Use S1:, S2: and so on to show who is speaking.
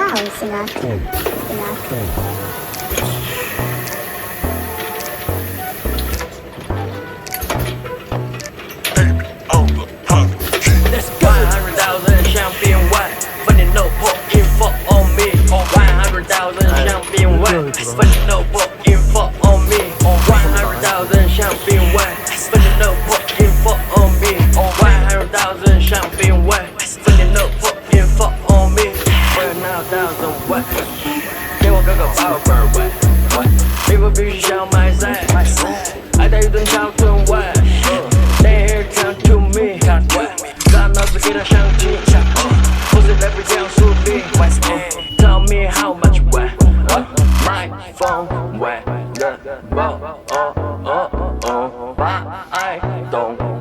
S1: Let's go. 100,000香槟味，分你 no put info on me。100,000香槟味，分你 no put info on me。100,000香槟味，分你 no put info on me。100,000香槟味，分你 no put info on me。100,000味，给我个宝贝儿味，皮肤必须像麦赛，爱带一顿超吨味。They here come to me，大脑子给它香气，不是 rapper 这样树立。Tell me how much way，麦风味，把爱懂。